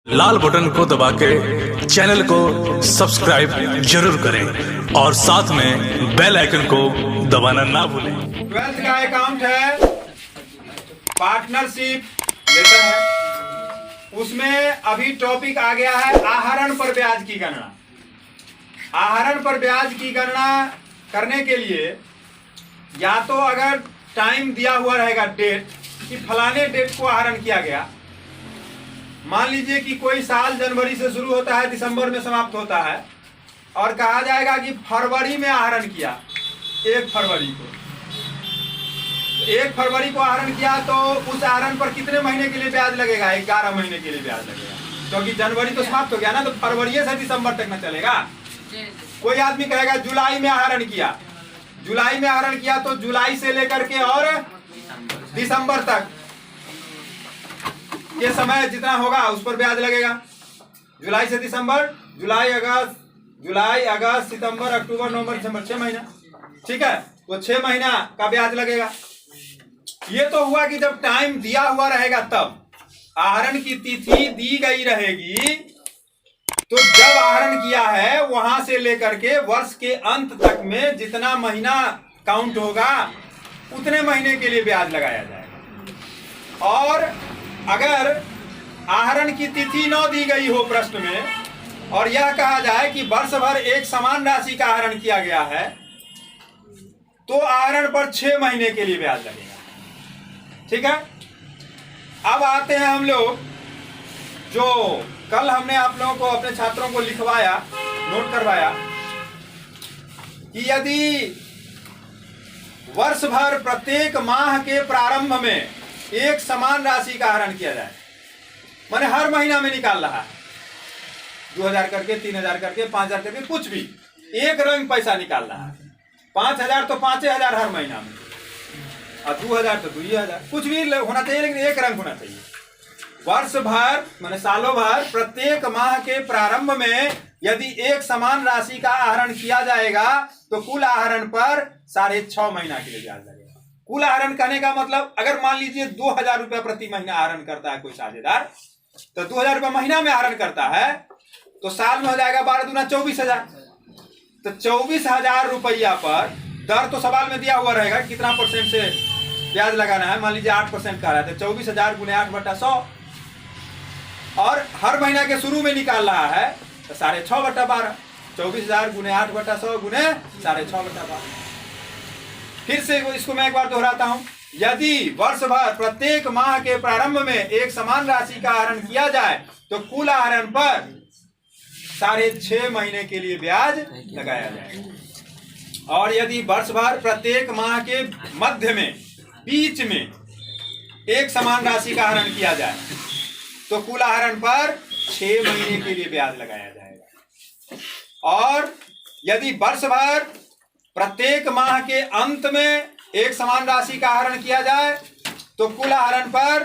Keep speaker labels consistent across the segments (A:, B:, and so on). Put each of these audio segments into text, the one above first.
A: लाल button को दबा के चैनल को सब्सक्राइब जरूर करें और साथ में बेल आइकन को दबाना ना भूलें।
B: 12th का अकाउंट है, पार्टनरशिप लेटर है। उसमें अभी टॉपिक आ गया है आहरण पर ब्याज की गणना। आहरण पर ब्याज की गणना करने के लिए या तो अगर टाइम दिया हुआ रहेगा, डेट कि फलाने डेट को आहरण किया गया, मान लीजिए कि कोई साल जनवरी से शुरू होता है, दिसंबर में समाप्त होता है, और कहा जाएगा कि फरवरी में आहरण किया, 1 फरवरी को 1 फरवरी को आहरण किया, तो उस आहरण पर कितने महीने के लिए ब्याज लगेगा? 11 महीने के लिए ब्याज लगेगा, क्योंकि जनवरी तो समाप्त हो गया ना, तो फरवरी से दिसंबर तक ना चलेगा। कोई आदमी कहेगा जुलाई में आहरण किया, जुलाई में आहरण किया तो जुलाई से लेकर के और दिसंबर तक ये समय जितना होगा उस पर ब्याज लगेगा। जुलाई से दिसंबर, जुलाई अगस्त सितंबर अक्टूबर नवंबर दिसंबर, 6 महीना, ठीक है, वो 6 महीना का ब्याज लगेगा। ये तो हुआ कि जब टाइम दिया हुआ रहेगा, तब आहरण की तिथि दी गई रहेगी, तो जब आहरण किया है वहां से लेकर के वर्ष के अंत तक में जितना महीना काउंट होगा उतने महीने के लिए ब्याज लगाया जाएगा। और अगर आहरण की तिथि न दी गई हो प्रश्न में, और यह कहा जाए कि वर्ष भर एक समान राशि का आहरण किया गया है, तो आहरण पर 6 महीने के लिए ब्याज लगेगा। ठीक है, अब आते हैं हम लोग, जो कल हमने आप लोगों को, अपने छात्रों को लिखवाया, नोट करवाया कि यदि वर्ष भर प्रत्येक माह के प्रारंभ में एक समान राशि का आहरण किया जाए, माने हर महीना में निकाल रहा है, 2000 करके, 3000 करके, 5000 करके, कुछ भी एक रंग पैसा निकाल रहा है, 5000 तो 5000 हर महीना में, और 2000 तो 2000, कुछ भी होना चाहिए, लेकिन एक रंग होना चाहिए। वर्ष भर माने सालों भर प्रत्येक माह के प्रारंभ में यदि एक समान राशि का आहरण किया जाएगा, तो कुल आहरण पर 6.5 महीना के लिए ब्याज लगेगा। कुल आहरण कहने का मतलब, अगर मान लीजिए 2000 रुपया प्रति महीना आहरण करता है कोई साझेदार, तो 2000 रुपया महीना में आहरण करता है, तो साल में हो जाएगा 12 दूना 24,000। तो 24,000 रुपया पर दर तो सवाल में दिया हुआ रहेगा कितना परसेंट से ब्याज लगाना है, मान लीजिए 8% का रहा है, तो 24,000 गुने 8/100, और हर महीना के शुरू में निकाल रहा है, तो 6.5/12, 24,000 गुने 8/100 गुने 6.5/12। फिर से इसको मैं एक बार दोहराता हूं, यदि वर्ष भर प्रत्येक माह के प्रारंभ में एक समान राशि का आहरण किया जाए, तो कुल आहरण पर 6.5 महीने के लिए ब्याज लगाया जाएगा। और यदि वर्ष भर प्रत्येक माह के मध्य में, बीच में एक समान राशि का आहरण किया जाए, तो कुल आहरण पर 6 महीने के लिए ब्याज लगाया जाएगा। और यदि वर्ष भर प्रत्येक माह के अंत में एक समान राशि का आहरण किया जाए, तो कुल आहरण पर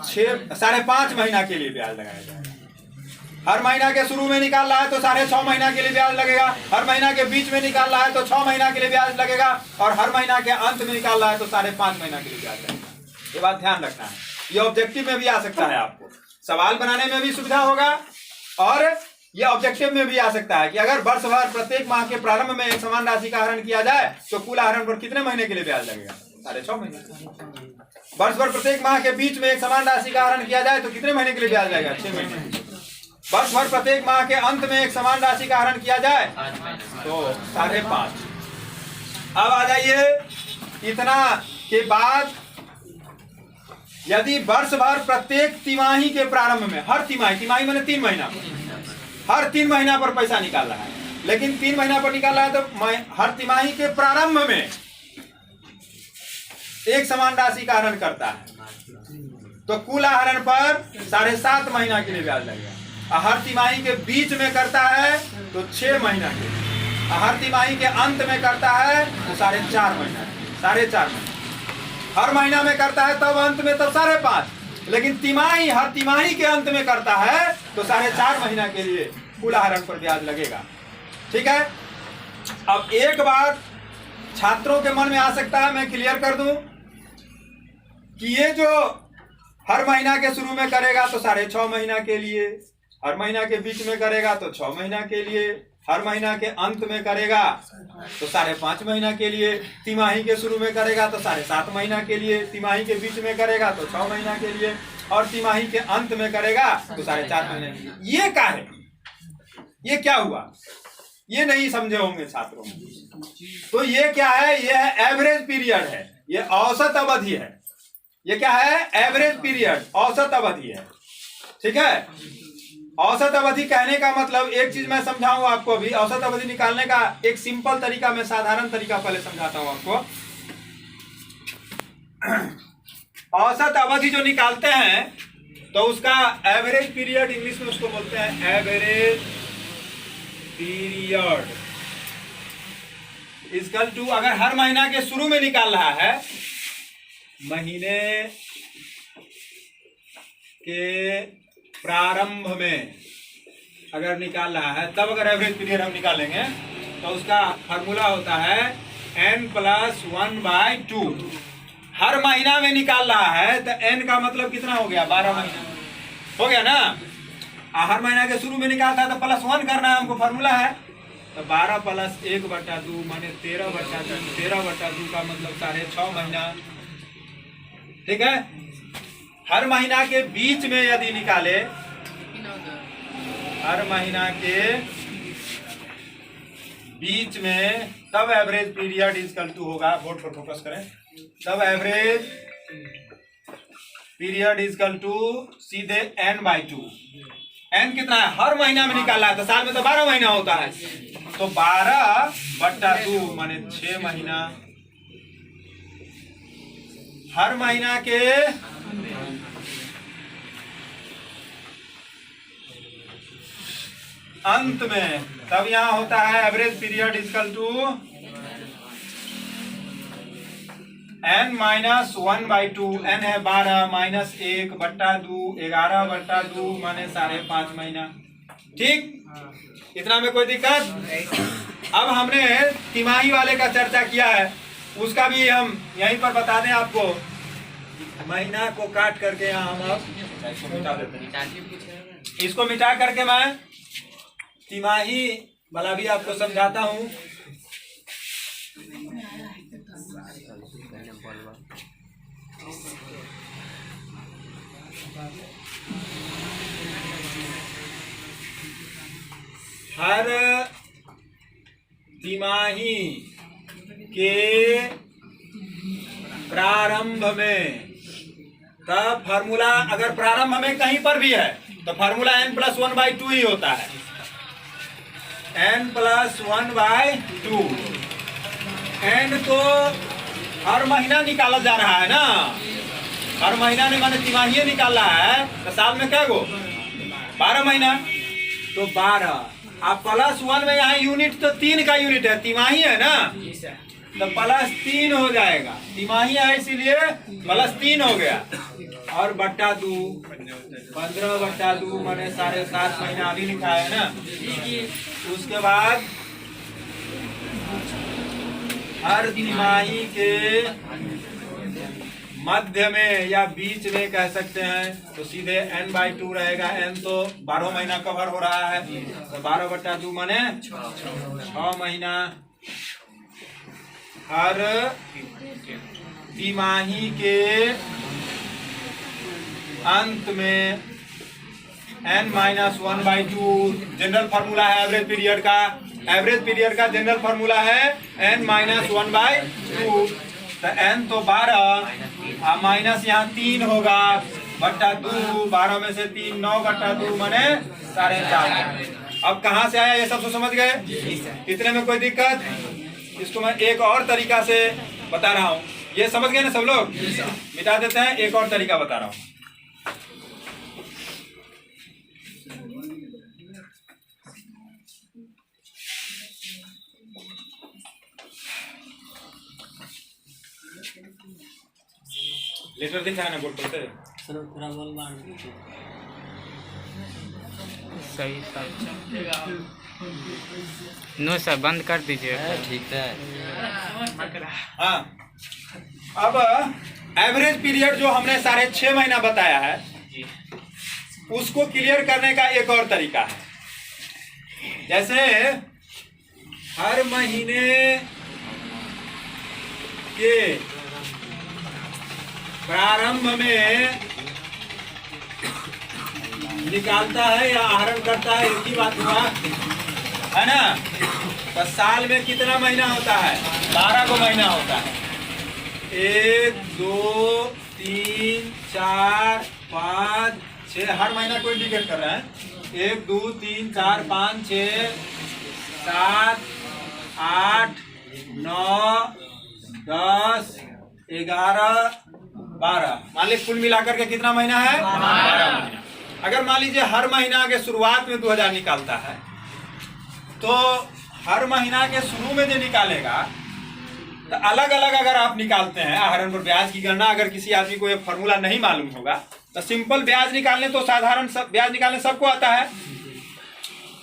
B: 5.5 महीना के लिए ब्याज लगाया जाएगा। हर महीना के शुरू में निकाल रहा है तो 6.5 महीना के लिए ब्याज लगेगा, हर महीना के बीच में निकाल रहा है तो 6 महीना के लिए ब्याज लगेगा, और हर महीना के अंत में निकाल रहा है तो 5.5 महीना के लिए ब्याज लगेगा। ये बात ध्यान रखना है, ये ऑब्जेक्टिव में भी आ सकता है, आपको सवाल बनाने में भी सुविधा होगा, और ये ऑब्जेक्टिव में भी आ सकता है कि अगर वर्ष भर प्रत्येक माह के प्रारंभ में एक समान राशि का आहरण किया जाए, तो कुल आहरण पर कितने महीने के लिए ब्याज लगेगा? 6.5 महीने। वर्ष भर प्रत्येक माह के बीच में एक समान राशि का आहरण किया जाए, तो कितने महीने के लिए ब्याज लगेगा? 6 महीने। वर्ष भर प्रत्येक माह के अंत में एक समान राशि का आहरण किया जाए, तो 5.5। अब आ जाइए, इतना के बाद यदि वर्ष भर प्रत्येक तिमाही के प्रारंभ में, हर तिमाही मैंने 3 महीना, हर 3 महीना पर पैसा निकाल रहा है, लेकिन 3 महीना पर निकाल रहा है, तो हर तिमाही के प्रारंभ में एक समान राशि का आहरण करता है, तो कुल आहरण पर 7.5 महीना के लिए ब्याज लगेगा। और हर तिमाही के बीच में करता है तो 6 महीना के, और हर तिमाही के अंत में करता है तो 4.5 महीना, 4.5 महीना। हर महीना में करता है तब अंत में तब 5.5, लेकिन तिमाही, हर तिमाही के अंत में करता है तो 4.5 महीना के लिए कुल आहरण पर ब्याज लगेगा। ठीक है, अब एक बात छात्रों के मन में आ सकता है, मैं क्लियर कर दूं कि ये जो हर महीना के शुरू में करेगा तो 6.5 महीना के लिए, हर महीना के बीच में करेगा तो 6 महीना के लिए, हर महीना के अंत में करेगा तो 5.5 महीना के लिए, तिमाही के शुरू में करेगा तो 7.5 महीना के लिए, तिमाही के बीच में करेगा तो 6 महीना के लिए, और तिमाही के अंत में करेगा तो 4.5 महीने के लिए। ये क्या है? ये क्या हुआ? ये नहीं समझे होंगे छात्रों। तो ये क्या है? ये है एवरेज पीरियड है, ये औसत अवधि है। ये क्या है? एवरेज पीरियड, औसत अवधि है। ठीक है, औसत अवधि कहने का मतलब एक चीज मैं समझाऊं आपको। अभी औसत अवधि निकालने का एक सिंपल तरीका, मैं साधारण तरीका पहले समझाता हूं आपको। औसत अवधि जो निकालते हैं तो उसका एवरेज पीरियड, इंग्लिश में उसको बोलते हैं एवरेज पीरियड इक्वल टू, अगर हर महीना के शुरू में निकाल रहा है, महीने के प्रारंभ में अगर निकाल रहा है, तब अगर एवरेज पीरियड हम निकालेंगे तो उसका फार्मूला होता है n+1/2। हर महीना में निकाल रहा है तो n का मतलब कितना हो गया? 12 महीना हो गया ना। हर महीना के शुरू में निकालता है तो +1 करना है हमको, फार्मूला है। तो 12 + 1/2 माने 13/2, 13/2 का मतलब 6.5 महीना। ठीक है, हर महीना के बीच में यदि निकाले, हर महीना के बीच में, तब एवरेज पीरियड इक्वल टू होगा, बोर्ड पर फोकस करें, तब एवरेज पीरियड इक्वल टू सीधे n/2। n कितना है? हर महीना में निकाला है तो साल में तो 12 महीना होता है, तो 12/2 माने 6 महीना। हर महीना के अंत में, तब यहां होता है average period equal to n-1/2। n है 12 - 1/2, 11/2 माने 5.5 महीना। ठीक, इतना में कोई दिक्कत? अब हमने तिमाही वाले का चर्चा किया है, उसका भी हम यहीं पर बता दें आपको। महीना को काट करके यहाँ हम अब इसको मिटा देते हैं। इसको मिटा करके मैं तिमाही वाला भी आपको समझाता हूँ। हर तिमाही के प्रारंभ में, तब फार्मूला अगर प्रारंभ में कहीं पर भी है तो फार्मूला n+1/2 ही होता है, n+1/2। n तो हर महीना निकाला जा रहा है ना, हर महीना ने माने तिमाही निकाल रहा है, तो साल में क्या गो? 12 महीना। तो 12 आप +1 में यहाँ यूनिट तो 3 का यूनिट है, तिमाही है ना, तो +3 हो जाएगा। तिमाही है इसीलिए +3 हो गया, और /2, 15/2 माने 7.5 महीना अभी लिखा है ना। उसके बाद हर तिमाही के मध्य में या बीच में कह सकते हैं, तो सीधे n/2 रहेगा। n तो 12 महीना कवर हो रहा है, तो 12/2 माने 6 महीना। हर तिमाही के अंत में n-1/2 जनरल फार्मूला है एवरेज पीरियड का। एवरेज पीरियड का जनरल फार्मूला है n-1/2। तो n तो 12 माइनस यहाँ 3 होगा /2, 12 में से 3 9/2 माने 4.5। अब कहाँ से आया ये सब तो समझ गए? इतने में कोई दिक्कत? इसको मैं एक और तरीका से बता रहा हूँ, ये समझ गए ना सब लोग? मिटा देते हैं, एक और तरीका बता रहा हूँ। लेटर दिखा है ना बोर्ड पर से?
C: सही नो सर, बंद कर दीजिए।
D: ठीक है।
B: हाँ, अब एवरेज पीरियड जो हमने 6.5 महीना बताया है, उसको क्लियर करने का एक और तरीका है। जैसे हर महीने के प्रारंभ में निकालता है या आहरण करता है, एक ही बात हुआ है ना। तो साल में कितना महीना होता है? 12 को महीना होता है। 1 2 3 4 5 6 हर महीना को इंडिकेट कर रहे हैं। 1 2 3 4 5 6 7 8 9 10 11 12, मान लीजिए कुल मिलाकर के कितना महीना है? 12 महीना। अगर मान लीजिए हर महीना के शुरुआत में 2000 निकालता है, तो हर महीना के शुरू में जो निकालेगा, तो अलग अलग अगर आप निकालते हैं आहरण पर ब्याज की गणना, अगर किसी आदमी को ये फॉर्मूला नहीं मालूम होगा तो सिंपल ब्याज निकालने तो साधारण ब्याज निकालने सबको आता है,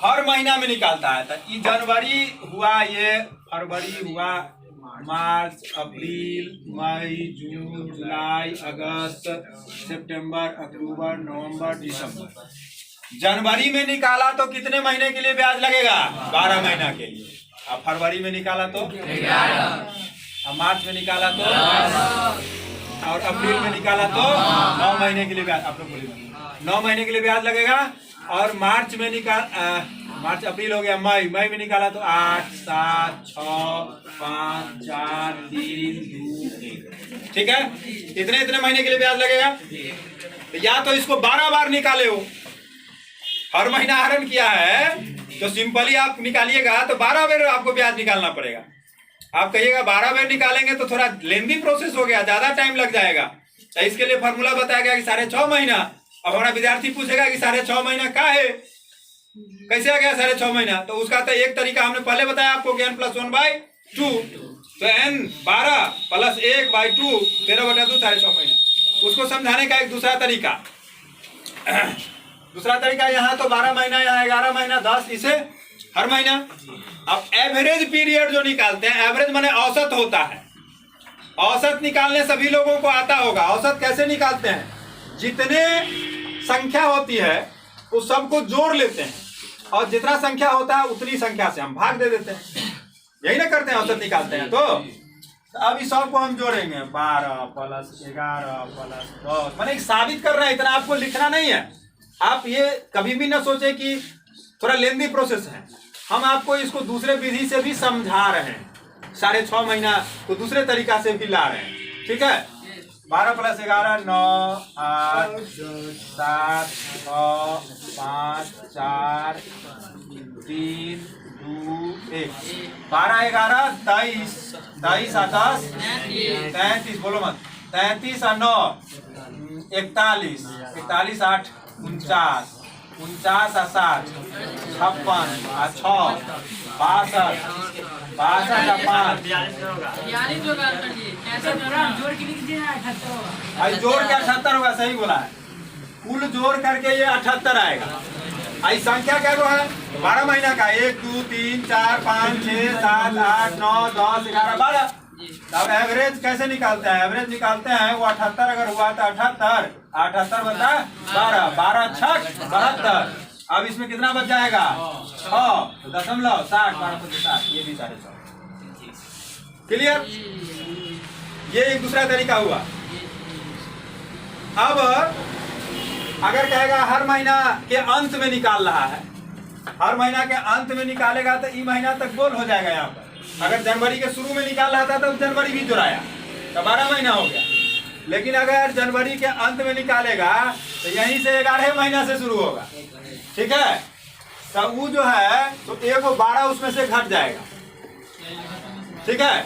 B: हर महीना में निकालता है। तो ये जनवरी हुआ, ये फरवरी हुआ, मार्च, अप्रैल, मई, जून, जुलाई, अगस्त, सितंबर, अक्टूबर, नवंबर, दिसंबर। जनवरी में निकाला तो कितने महीने के लिए ब्याज लगेगा? 12 महीना के लिए। अब फरवरी में निकाला तो 11, अब मार्च में निकाला तो 10, और अप्रैल में निकाला तो 9 महीने के लिए ब्याज। आप लोग बोलिए 9 महीने के लिए ब्याज लगेगा। और मार्च में मार्च अप्रैल हो गया, मई में निकाला तो 8 7 6 5 4 3 2 1। ठीक है, इतने महीने के लिए ब्याज लगेगा। तो या तो इसको 12 बार निकाले हो, हर महीना आहरण किया है तो सिंपली आप निकालिएगा तो 12 बार आपको ब्याज निकालना पड़ेगा। आप कहिएगा 12 बार निकालेंगे तो थोड़ा लेंदी प्रोसेस हो गया, ज्यादा टाइम लग जाएगा। तो इसके लिए फॉर्मूला बताया गया कि 6.5 महीना। अब हमारा विद्यार्थी पूछेगा कि 6.5 महीना क्या है, कैसे आ गया 6.5 महीना? तो उसका तो एक तरीका हमने पहले बताया आपको, n + 1/2। तो n 12 + 1/2 13/2 6.5 महीना। उसको समझाने का एक दूसरा तरीका यहाँ तो 12 महीना, यहाँ 11 महीना, 10, इसे हर महीना। अब एवरेज पीरियड जो निकालते हैं, एवरेज माने औसत होता है। औसत निकालने सभी लोगों को आता होगा। औसत कैसे निकालते हैं? जितने संख्या होती है उस सबको जोड़ लेते हैं, और जितना संख्या होता है उतनी संख्या से हम भाग दे देते हैं। यही ना करते हैं, औसत निकालते हैं। तो अब इस सबको हम जोड़ेंगे, 12 + 11 + 10, माने साबित कर रहे हैं। इतना आपको लिखना नहीं है। आप ये कभी भी ना सोचे कि थोड़ा लेंदी प्रोसेस है। हम आपको इसको दूसरे विधि से भी समझा रहे हैं, 6.5 महीना को दूसरे तरीका से भी ला रहे हैं। ठीक है, 12 + 11 9 8 7 6 5 4 3 2 1 12 11 23 23 और 10 33, बोलो मत, 33 और 9 41 41 8 49 49 और 7 56 और 6 62 62 और 5 जोड़ के 78 होगा। सही बोला है, कुल जोड़ करके ये 78 आएगा। आई संख्या क्या वो है? 12 महीना का 1 2 3 4 5 6 7 8 9 10 11 12। अब एवरेज कैसे निकालते हैं? एवरेज निकालते हैं वो 78 अगर हुआ तो 78 × 12 12 6 72। अब इसमें कितना बच जाएगा? 6 दशमलव 60 12 60, ये भी 6.5। क्लियर? ये एक दूसरा तरीका हुआ। अब अगर कहेगा हर महीना के अंत में निकाल रहा है, हर महीना के अंत में निकालेगा तो ई महीना तक गोल हो जाएगा। यहाँ पर अगर जनवरी के शुरू में निकाल रहा था तो जनवरी भी जुड़ाया तो 12 महीना हो गया। लेकिन अगर जनवरी के अंत में निकालेगा तो यहीं से 11 महीना से शुरू होगा। ठीक है, तो वो जो है तो 1 और 12 उसमें से घट जाएगा। ठीक है,